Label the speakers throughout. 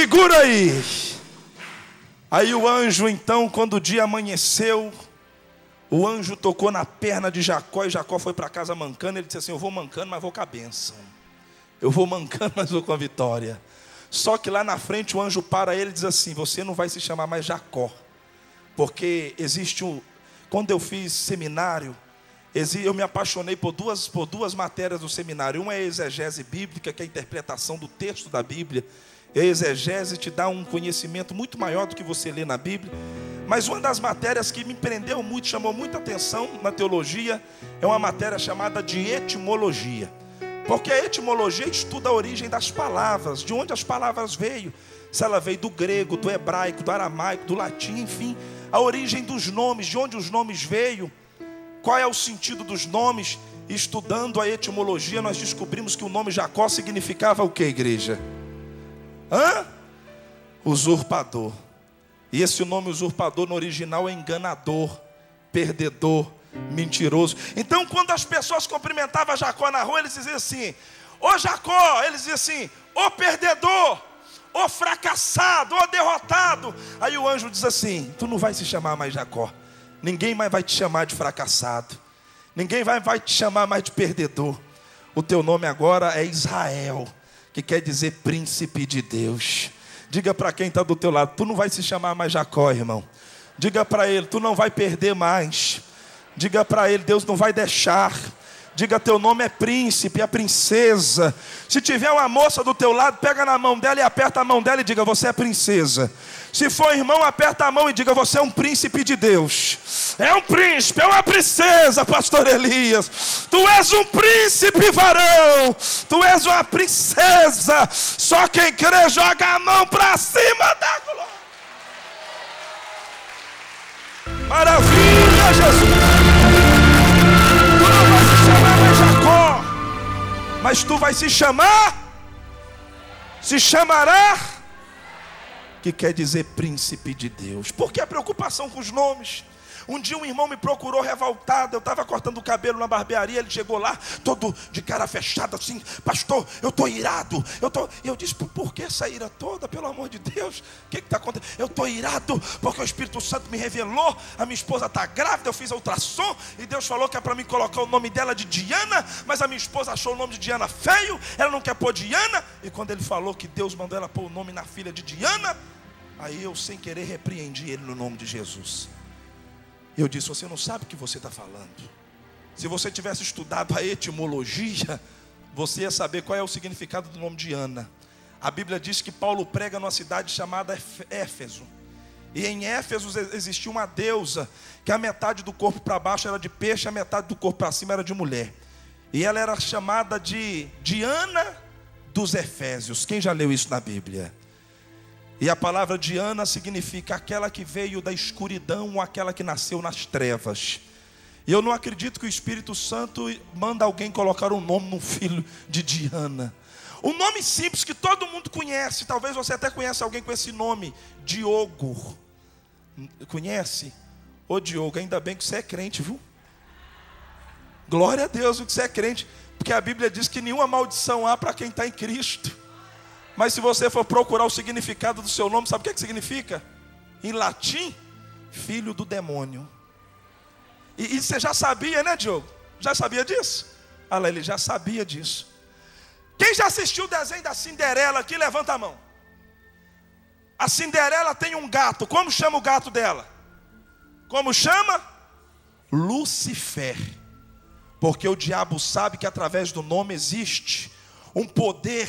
Speaker 1: Segura aí. Aí o anjo, então, quando o dia amanheceu, o anjo tocou na perna de Jacó, e Jacó foi para casa mancando. Ele disse assim: eu vou mancando, mas vou com a bênção. Eu vou mancando, mas vou com a vitória. Só que lá na frente o anjo para ele e diz assim: você não vai se chamar mais Jacó, porque existe quando eu fiz seminário, eu me apaixonei por duas matérias do seminário. Uma é a exegese bíblica, que é a interpretação do texto da Bíblia. A exegese te dá um conhecimento muito maior do que você lê na Bíblia. Mas uma das matérias que me prendeu muito, chamou muita atenção na teologia, é uma matéria chamada de etimologia. Porque a etimologia estuda a origem das palavras, de onde as palavras veio. Se ela veio do grego, do hebraico, do aramaico, do latim, enfim. A origem dos nomes, de onde os nomes veio. Qual é o sentido dos nomes? Estudando a etimologia, nós descobrimos que o nome Jacó significava o que, igreja? Usurpador. E esse nome usurpador no original é enganador, perdedor, mentiroso. Então quando as pessoas cumprimentavam Jacó na rua, eles diziam assim: ô Jacó, eles diziam assim: ô perdedor, ô fracassado, ô derrotado. Aí o anjo diz assim: tu não vai se chamar mais Jacó. Ninguém mais vai te chamar de fracassado. Ninguém vai te chamar mais de perdedor. O teu nome agora é Israel, que quer dizer príncipe de Deus. Diga para quem está do teu lado: tu não vai se chamar mais Jacó, irmão. Diga para ele: tu não vai perder mais. Diga para ele: Deus não vai deixar. Diga: teu nome é príncipe, é princesa. Se tiver uma moça do teu lado, pega na mão dela e aperta a mão dela e diga: você é princesa. Se for irmão, aperta a mão e diga: você é um príncipe de Deus. É um príncipe, é uma princesa, pastor Elias. Tu és um príncipe, varão. Tu és uma princesa. Só quem crê joga a mão para cima da glória. Maravilha, Jesus. Mas tu vai se chamará, que quer dizer príncipe de Deus. Por que a preocupação com os nomes? Um dia um irmão me procurou revoltado. Eu estava cortando o cabelo na barbearia. Ele chegou lá, todo de cara fechada assim: pastor, eu estou irado. Eu disse: por que essa ira toda? Pelo amor de Deus, o que está acontecendo? Eu estou irado porque o Espírito Santo me revelou. A minha esposa está grávida, eu fiz a ultrassom e Deus falou que é para mim colocar o nome dela de Diana. Mas a minha esposa achou o nome de Diana feio. Ela não quer pôr Diana. E quando ele falou que Deus mandou ela pôr o nome na filha de Diana, aí eu sem querer repreendi ele no nome de Jesus. Eu disse: você não sabe o que você está falando. Se você tivesse estudado a etimologia, você ia saber qual é o significado do nome de Ana. A Bíblia diz que Paulo prega numa cidade chamada Éfeso. E em Éfeso existia uma deusa, que a metade do corpo para baixo era de peixe, a metade do corpo para cima era de mulher. E ela era chamada de Diana dos Efésios. Quem já leu isso na Bíblia? E a palavra Diana significa aquela que veio da escuridão ou aquela que nasceu nas trevas. E eu não acredito que o Espírito Santo manda alguém colocar um nome no filho de Diana. Um nome simples que todo mundo conhece. Talvez você até conheça alguém com esse nome: Diogo. Conhece? Ô Diogo, ainda bem que você é crente, viu? Glória a Deus que você é crente. Porque a Bíblia diz que nenhuma maldição há para quem está em Cristo. Mas se você for procurar o significado do seu nome, sabe o que significa? Em latim, filho do demônio. E você já sabia, né, Diogo? Já sabia disso? Olha lá, ele já sabia disso. Quem já assistiu o desenho da Cinderela aqui, levanta a mão. A Cinderela tem um gato. Como chama o gato dela? Como chama? Lucifer. Porque o diabo sabe que através do nome existe um poder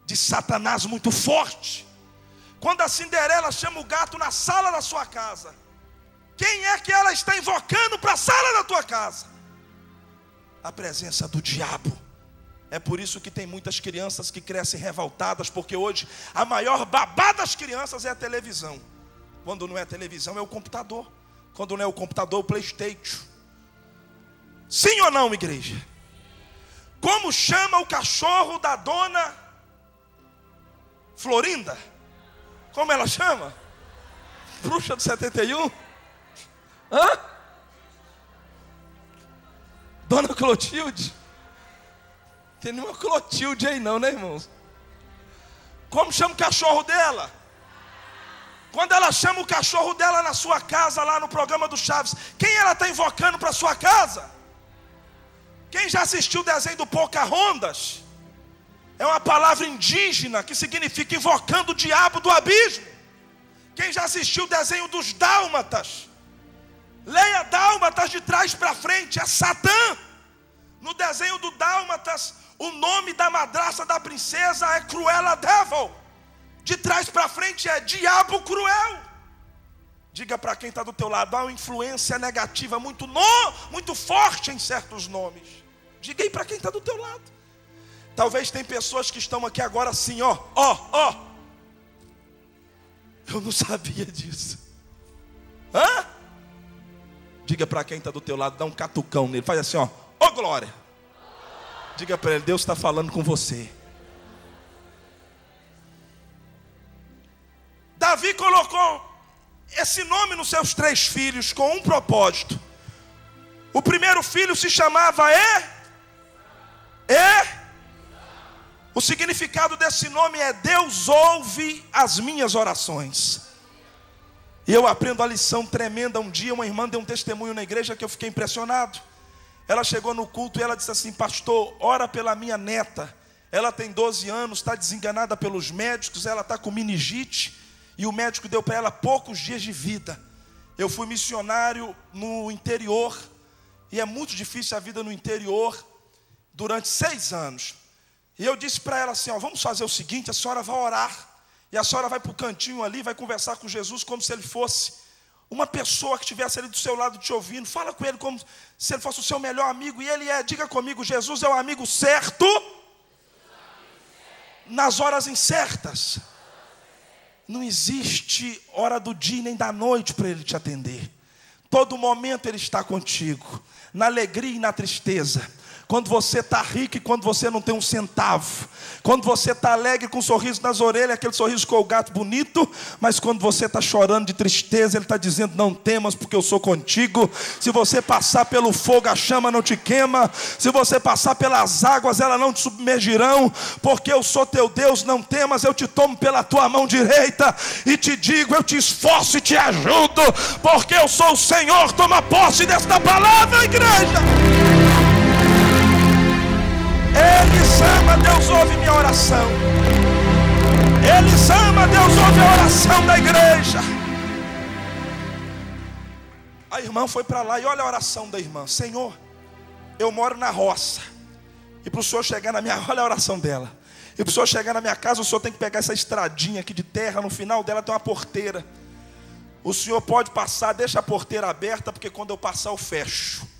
Speaker 1: de Satanás muito forte. Quando a Cinderela chama o gato na sala da sua casa, quem é que ela está invocando para a sala da tua casa? A presença do diabo. É por isso que tem muitas crianças que crescem revoltadas, porque hoje a maior babá das crianças é a televisão. Quando não é a televisão, é o computador. Quando não é o computador, é o PlayStation. Sim ou não, igreja? Como chama o cachorro da dona Florinda? Como ela chama? Bruxa do 71? Dona Clotilde? Tem nenhuma Clotilde aí não, né, irmãos? Como chama o cachorro dela? Quando ela chama o cachorro dela na sua casa, lá no programa do Chaves, quem ela está invocando para sua casa? Quem já assistiu o desenho do Pocahontas? É uma palavra indígena que significa invocando o diabo do abismo. Quem já assistiu o desenho dos Dálmatas? Leia Dálmatas de trás para frente, é Satã. No desenho do Dálmatas, o nome da madrasta da princesa é Cruella Devil. De trás para frente é Diabo Cruel. Diga para quem está do teu lado, há uma influência negativa muito forte em certos nomes. Diga aí para quem está do teu lado. Talvez tem pessoas que estão aqui agora assim, ó. Eu não sabia disso. Hã? Diga para quem está do teu lado, dá um catucão nele, faz assim, ó. Ô glória. Diga para ele, Deus está falando com você. Davi colocou esse nome nos seus 3 filhos com um propósito. O primeiro filho se chamava O significado desse nome é: Deus ouve as minhas orações. E eu aprendo a lição tremenda. Um dia uma irmã deu um testemunho na igreja que eu fiquei impressionado. Ela chegou no culto e ela disse assim: pastor, ora pela minha neta. Ela tem 12 anos, está desenganada pelos médicos, ela está com meningite. E o médico deu para ela poucos dias de vida. Eu fui missionário no interior. E é muito difícil a vida no interior. Durante 6 anos. E eu disse para ela assim, ó, vamos fazer o seguinte, a senhora vai orar. E a senhora vai para o cantinho ali, vai conversar com Jesus como se ele fosse uma pessoa que estivesse ali do seu lado te ouvindo. Fala com ele como se ele fosse o seu melhor amigo. E ele é, diga comigo, Jesus é o amigo certo nas horas incertas. Não existe hora do dia nem da noite para ele te atender. Todo momento ele está contigo, na alegria e na tristeza. Quando você está rico e quando você não tem um centavo. Quando você está alegre com um sorriso nas orelhas, aquele sorriso colgate bonito. Mas quando você está chorando de tristeza, ele está dizendo, não temas porque eu sou contigo. Se você passar pelo fogo, a chama não te queima. Se você passar pelas águas, elas não te submergirão. Porque eu sou teu Deus, não temas, eu te tomo pela tua mão direita. E te digo, eu te esforço e te ajudo. Porque eu sou o Senhor, toma posse desta palavra, igreja. Eles ama, Deus ouve minha oração. Eles ama, Deus ouve a oração da igreja. A irmã foi para lá e olha a oração da irmã. Senhor, eu moro na roça. E para o senhor chegar na minha... Olha a oração dela. E para o senhor chegar na minha casa, o senhor tem que pegar essa estradinha aqui de terra. No final dela tem uma porteira. O senhor pode passar, deixa a porteira aberta, porque quando eu passar eu fecho.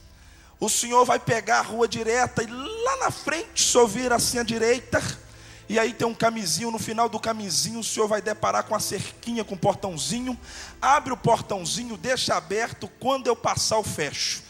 Speaker 1: O senhor vai pegar a rua direta e lá na frente, o senhor vira assim à direita. E aí tem um camisinho, no final do camisinho o senhor vai deparar com a cerquinha, com o portãozinho. Abre o portãozinho, deixa aberto, quando eu passar eu fecho.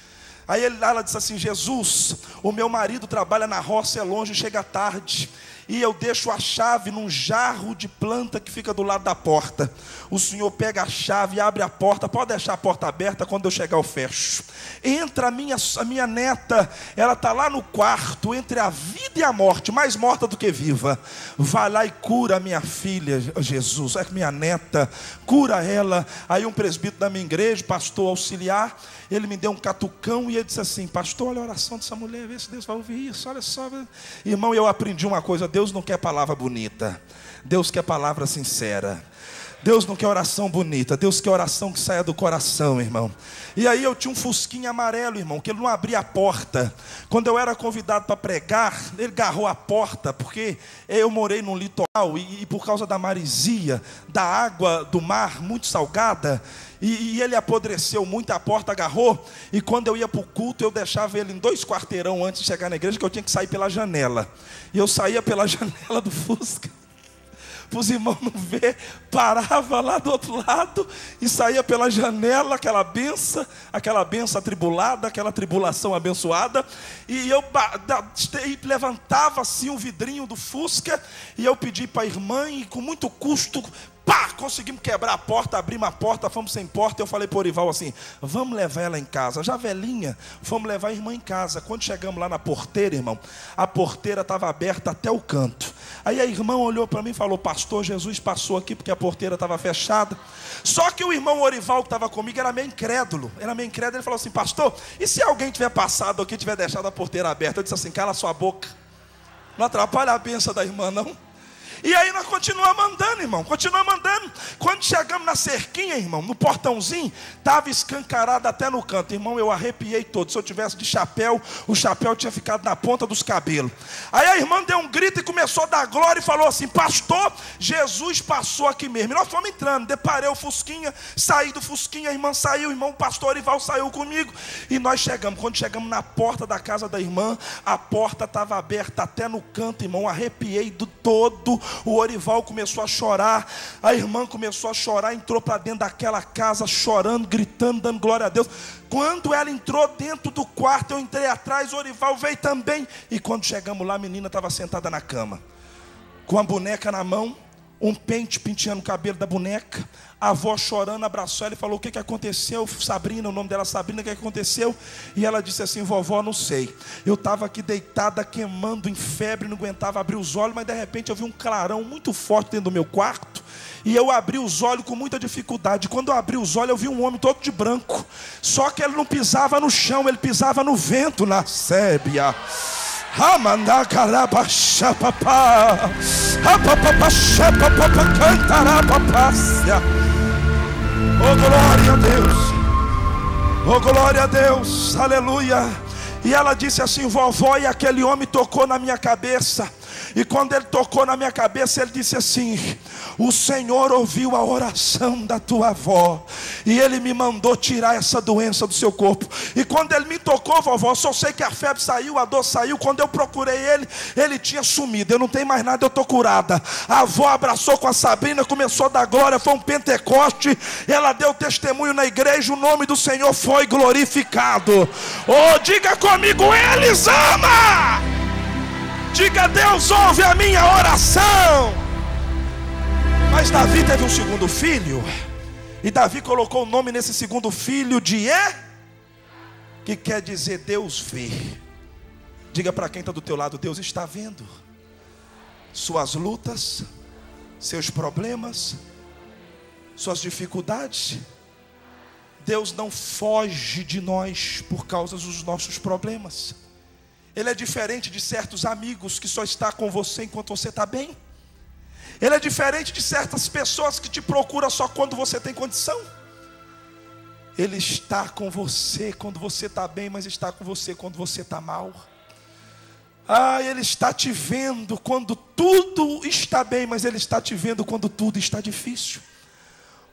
Speaker 1: Aí ela disse assim, Jesus, o meu marido trabalha na roça, é longe, chega tarde. E eu deixo a chave num jarro de planta que fica do lado da porta. O senhor pega a chave e abre a porta. Pode deixar a porta aberta, quando eu chegar eu fecho. Entra a minha neta. Ela está lá no quarto, entre a vida e a morte, mais morta do que viva. Vai lá e cura a minha filha, Jesus, é minha neta, cura ela. Aí um presbítero da minha igreja, pastor auxiliar, ele me deu um catucão e ele disse assim, pastor, olha a oração dessa mulher, vê se Deus vai ouvir isso, olha só. Irmão, eu aprendi uma coisa, Deus não quer palavra bonita, Deus quer palavra sincera. Deus não quer oração bonita, Deus quer oração que saia do coração, irmão. E aí eu tinha um fusquinha amarelo, irmão, que ele não abria a porta. Quando eu era convidado para pregar, ele agarrou a porta, porque eu morei num litoral e por causa da maresia, da água do mar muito salgada, e ele apodreceu muito, a porta agarrou. E quando eu ia para o culto, eu deixava ele em 2 quarteirão antes de chegar na igreja, que eu tinha que sair pela janela. E eu saía pela janela do Fusca, para os irmãos não ver, parava lá do outro lado e saía pela janela, aquela benção atribulada, aquela tribulação abençoada. E eu levantava assim o vidrinho do Fusca e eu pedi para a irmã e com muito custo, pá, conseguimos quebrar a porta, abrimos a porta, fomos sem porta. Eu falei para o Orival assim: vamos levar ela em casa. Já velhinha, fomos levar a irmã em casa. Quando chegamos lá na porteira, irmão, a porteira estava aberta até o canto. Aí a irmã olhou para mim e falou: pastor, Jesus passou aqui porque a porteira estava fechada. Só que o irmão Orival que estava comigo era meio incrédulo. Ele falou assim: pastor, e se alguém tiver passado aqui, tiver deixado a porteira aberta? Eu disse assim: cala sua boca, não atrapalha a bênção da irmã não. E aí nós continuamos andando, irmão, continuamos andando. Quando chegamos na cerquinha, irmão, no portãozinho, estava escancarado até no canto. Irmão, eu arrepiei todo. Se eu tivesse de chapéu, o chapéu tinha ficado na ponta dos cabelos. Aí a irmã deu um grito e começou a dar glória e falou assim: pastor, Jesus passou aqui mesmo. E nós fomos entrando, deparei o Fusquinha, saí do Fusquinha, a irmã saiu, o irmão pastor Orival saiu comigo. E nós chegamos, quando chegamos na porta da casa da irmã, a porta estava aberta até no canto, irmão, arrepiei do todo. O Orival começou a chorar, a irmã começou a chorar, entrou para dentro daquela casa chorando, gritando, dando glória a Deus. Quando ela entrou dentro do quarto, eu entrei atrás, o Orival veio também. E quando chegamos lá, a menina estava sentada na cama, com a boneca na mão, um pente penteando o cabelo da boneca. A avó chorando, abraçou ela e falou: o que aconteceu? Sabrina, o nome dela Sabrina, o que aconteceu? E ela disse assim: vovó, não sei, eu estava aqui deitada, queimando em febre, não aguentava abrir os olhos, mas de repente eu vi um clarão muito forte dentro do meu quarto, e eu abri os olhos com muita dificuldade. Quando eu abri os olhos, eu vi um homem todo de branco, só que ele não pisava no chão, ele pisava no vento, na sébia. Oh, glória a Deus, oh, glória a Deus, aleluia. E ela disse assim: vovó, e aquele homem tocou na minha cabeça. E quando ele tocou na minha cabeça, ele disse assim: o Senhor ouviu a oração da tua avó, e Ele me mandou tirar essa doença do seu corpo. E quando ele me tocou, vovó, só sei que a febre saiu, a dor saiu. Quando eu procurei ele, ele tinha sumido. Eu não tenho mais nada, eu estou curada. A avó abraçou com a Sabrina, começou a dar glória, foi um Pentecoste. Ela deu testemunho na igreja, o nome do Senhor foi glorificado. Oh, diga comigo: eles amam. Diga: Deus ouve a minha oração. Mas Davi teve um segundo filho, e Davi colocou o nome nesse segundo filho de que quer dizer Deus vê. Diga para quem está do teu lado: Deus está vendo suas lutas, seus problemas, suas dificuldades. Deus não foge de nós por causa dos nossos problemas. Ele é diferente de certos amigos que só está com você enquanto você está bem. Ele é diferente de certas pessoas que te procuram só quando você tem condição. Ele está com você quando você está bem, mas está com você quando você está mal. Ele está te vendo quando tudo está bem, mas Ele está te vendo quando tudo está difícil.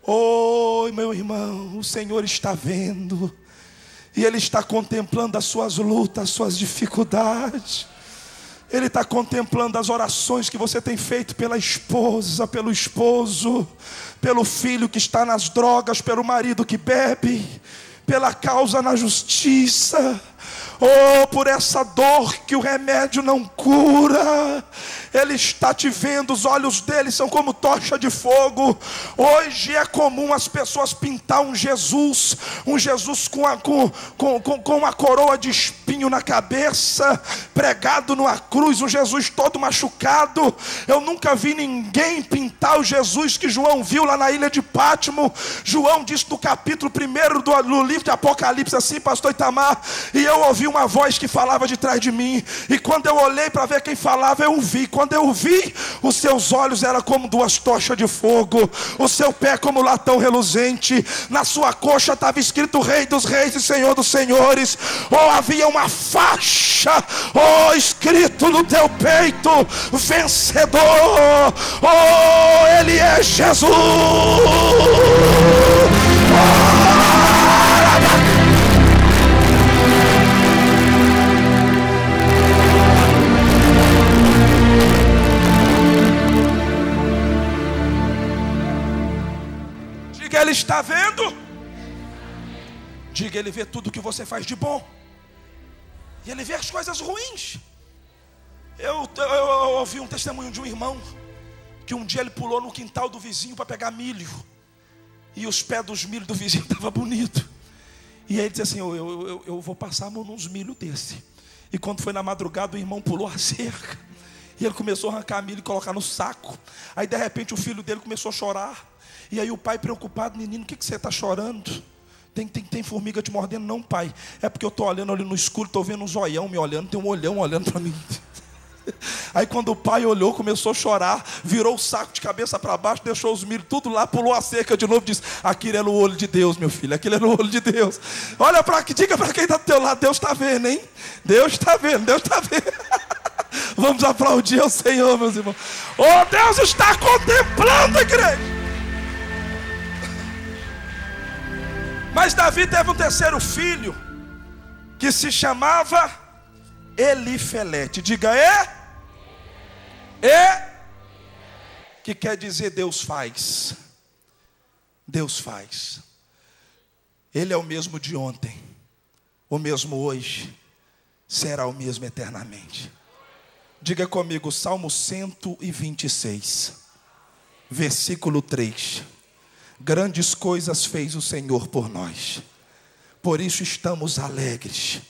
Speaker 1: Oh, meu irmão, o Senhor está vendo. E Ele está contemplando as suas lutas, as suas dificuldades. Ele está contemplando as orações que você tem feito pela esposa, pelo esposo, pelo filho que está nas drogas, pelo marido que bebe, pela causa na justiça. Oh, por essa dor que o remédio não cura. Ele está te vendo, os olhos dele são como tocha de fogo. Hoje é comum as pessoas pintar um Jesus com uma coroa de espinho na cabeça, pregado numa cruz, um Jesus todo machucado. Eu nunca vi ninguém pintar o Jesus que João viu lá na ilha de Pátimo. João disse no capítulo 1 do livro de Apocalipse assim, pastor Itamar: e eu ouvi uma voz que falava de trás de mim, e quando eu olhei para ver quem falava, eu o vi. Quando eu vi, os seus olhos eram como duas tochas de fogo, o seu pé como latão reluzente, na sua coxa estava escrito Rei dos Reis e Senhor dos Senhores. Oh, havia uma faixa, oh, escrito no teu peito: vencedor. Oh, Ele é Jesus. Ele está vendo. Diga: Ele vê tudo que você faz de bom, e Ele vê as coisas ruins. Eu ouvi um testemunho de um irmão que um dia ele pulou no quintal do vizinho para pegar milho. E os pés dos milho do vizinho estavam bonitos. E aí ele disse assim, eu vou passar a mão nos milho desse. E quando foi na madrugada, o irmão pulou a cerca. E ele começou a arrancar milho e colocar no saco. Aí de repente o filho dele começou a chorar. E aí o pai preocupado, menino, o que você está chorando? Tem formiga te mordendo? Não, pai, é porque eu estou olhando ali no escuro, estou vendo um zoião me olhando, tem um olhão olhando para mim. Aí quando o pai olhou, começou a chorar, virou o saco de cabeça para baixo, deixou os milho tudo lá, pulou a cerca de novo e disse, aquilo é no olho de Deus, meu filho, aquilo é no olho de Deus. Olha para aqui, diga para quem está do teu lado, Deus está vendo, hein? Deus está vendo, Deus está vendo. Vamos aplaudir ao Senhor, meus irmãos. Oh, Deus está contemplando a igreja. Mas Davi teve um terceiro filho, que se chamava Elifelete. Diga que quer dizer Deus faz. Deus faz. Ele é o mesmo de ontem, o mesmo hoje, será o mesmo eternamente. Diga comigo, Salmo 126, versículo 3. Grandes coisas fez o Senhor por nós, por isso estamos alegres.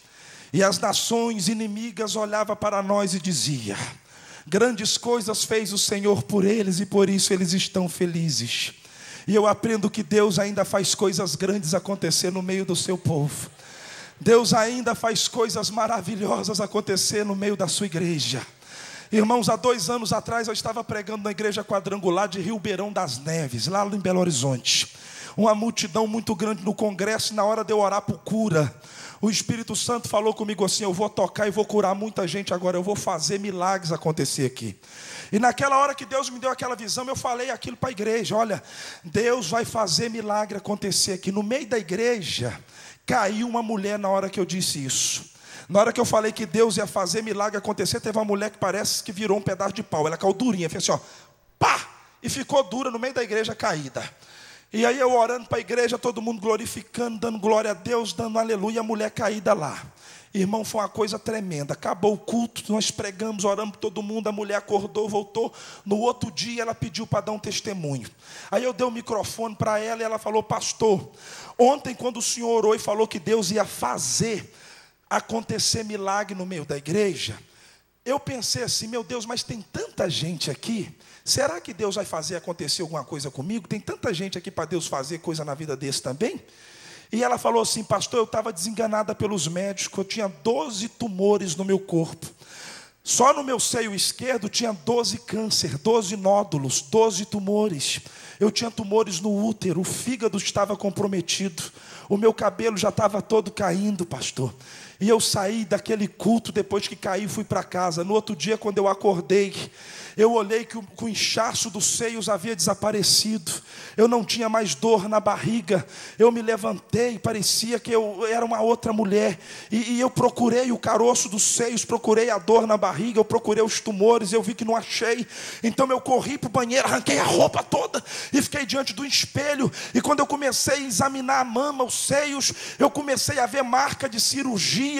Speaker 1: E as nações inimigas olhavam para nós e diziam, grandes coisas fez o Senhor por eles e por isso eles estão felizes. E eu aprendo que Deus ainda faz coisas grandes acontecer no meio do seu povo. Deus ainda faz coisas maravilhosas acontecer no meio da sua igreja. Irmãos, há 2 anos atrás eu estava pregando na igreja quadrangular de Ribeirão das Neves, lá em Belo Horizonte. Uma multidão muito grande no congresso, e na hora de eu orar por cura, o Espírito Santo falou comigo assim, eu vou tocar e vou curar muita gente agora, eu vou fazer milagres acontecer aqui. E naquela hora que Deus me deu aquela visão, eu falei aquilo para a igreja, olha, Deus vai fazer milagre acontecer aqui. No meio da igreja, caiu uma mulher na hora que eu disse isso. Na hora que eu falei que Deus ia fazer milagre acontecer, teve uma mulher que parece que virou um pedaço de pau. Ela caiu durinha, fez assim, ó, pá! E ficou dura no meio da igreja caída. E aí eu orando para a igreja, todo mundo glorificando, dando glória a Deus, dando aleluia, a mulher caída lá. Irmão, foi uma coisa tremenda. Acabou o culto, nós pregamos, oramos para todo mundo, a mulher acordou, voltou. No outro dia ela pediu para dar um testemunho. Aí eu dei o microfone para ela e ela falou, pastor, ontem quando o senhor orou e falou que Deus ia fazer acontecer milagre no meio da igreja, eu pensei assim, meu Deus, mas tem tanta gente aqui, será que Deus vai fazer acontecer alguma coisa comigo? Tem tanta gente aqui para Deus fazer coisa na vida desse também? E ela falou assim, pastor, eu estava desenganada pelos médicos, eu tinha 12 tumores no meu corpo. Só no meu seio esquerdo tinha 12 câncer, 12 nódulos, 12 tumores. Eu tinha tumores no útero, o fígado estava comprometido, o meu cabelo já estava todo caindo, pastor. E eu saí daquele culto, depois que caí, fui para casa. No outro dia, quando eu acordei, eu olhei que o inchaço dos seios havia desaparecido. Eu não tinha mais dor na barriga. Eu me levantei, parecia que eu era uma outra mulher. E eu procurei o caroço dos seios, procurei a dor na barriga, eu procurei os tumores, eu vi que não achei. Então eu corri para o banheiro, arranquei a roupa toda e fiquei diante do espelho. E quando eu comecei a examinar a mama, os seios, eu comecei a ver marca de cirurgias.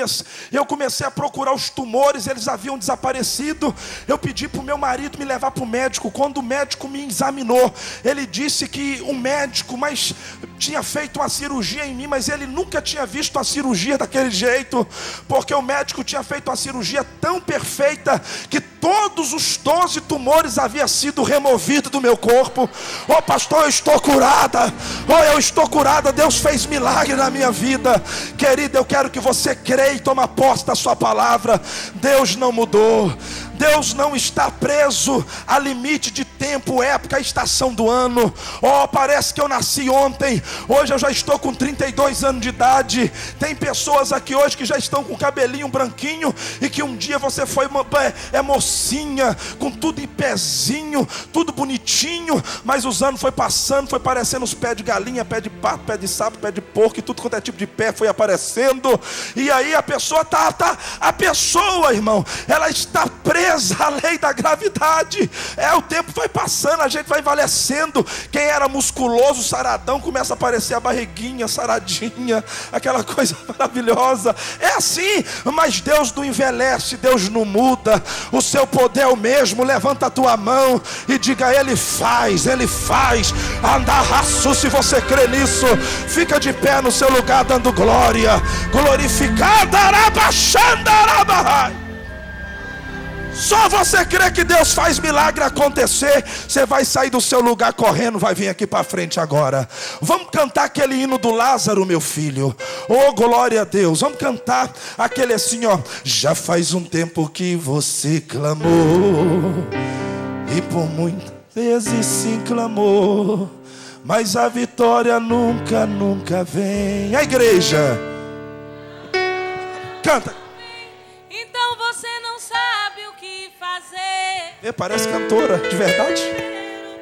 Speaker 1: Eu comecei a procurar os tumores, eles haviam desaparecido. Eu pedi para o meu marido me levar para o médico. Quando o médico me examinou, ele disse que o médico tinha feito uma cirurgia em mim, mas ele nunca tinha visto a cirurgia daquele jeito, porque o médico tinha feito uma cirurgia tão perfeita que todos os 12 tumores haviam sido removidos do meu corpo. Oh pastor, eu estou curada. Oh, eu estou curada. Deus fez milagre na minha vida. Querida, eu quero que você creia e tome posse da sua palavra. Deus não mudou. Deus não está preso a limite de tempo, época, estação do ano. Oh, parece que eu nasci ontem. Hoje eu já estou com 32 anos de idade. Tem pessoas aqui hoje que já estão com cabelinho branquinho e que um dia você foi mocinha, com tudo em pezinho, tudo bonitinho, mas os anos foi passando, foi parecendo os pés de galinha, pé de pato, pé de sapo, pé de porco, e tudo quanto é tipo de pé foi aparecendo. E aí a pessoa irmão, ela está presa à lei da gravidade. O tempo vai passando, a gente vai envelhecendo. Quem era musculoso, saradão, começa a aparecer a barriguinha saradinha, aquela coisa maravilhosa. É assim, mas Deus não envelhece, Deus não muda. O seu poder é o mesmo. Levanta a tua mão e diga: Ele faz, Ele faz. Andarraço, se você crê nisso, fica de pé no seu lugar dando glória. Glorificada Arabaxandarabahai. Só você crê que Deus faz milagre acontecer. Você vai sair do seu lugar correndo, vai vir aqui para frente agora. Vamos cantar aquele hino do Lázaro, meu filho. Oh, glória a Deus. Vamos cantar aquele assim, ó. Já faz um tempo que você clamou, e por muitas vezes sim clamou, mas a vitória nunca, nunca vem. A igreja canta.
Speaker 2: Então você não sabe o que fazer.
Speaker 1: Parece cantora, de verdade.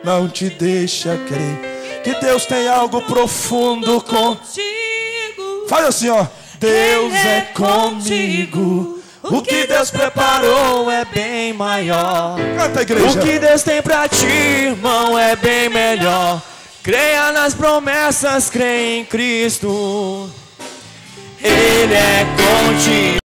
Speaker 1: Não te deixa crer que Deus tem algo profundo contigo. Faz assim, ó. Deus é comigo.
Speaker 3: O que Deus preparou é bem maior.
Speaker 1: Canta, igreja.
Speaker 3: O que Deus tem pra ti, irmão, é bem melhor. Creia nas promessas, creia em Cristo. Ele é contigo.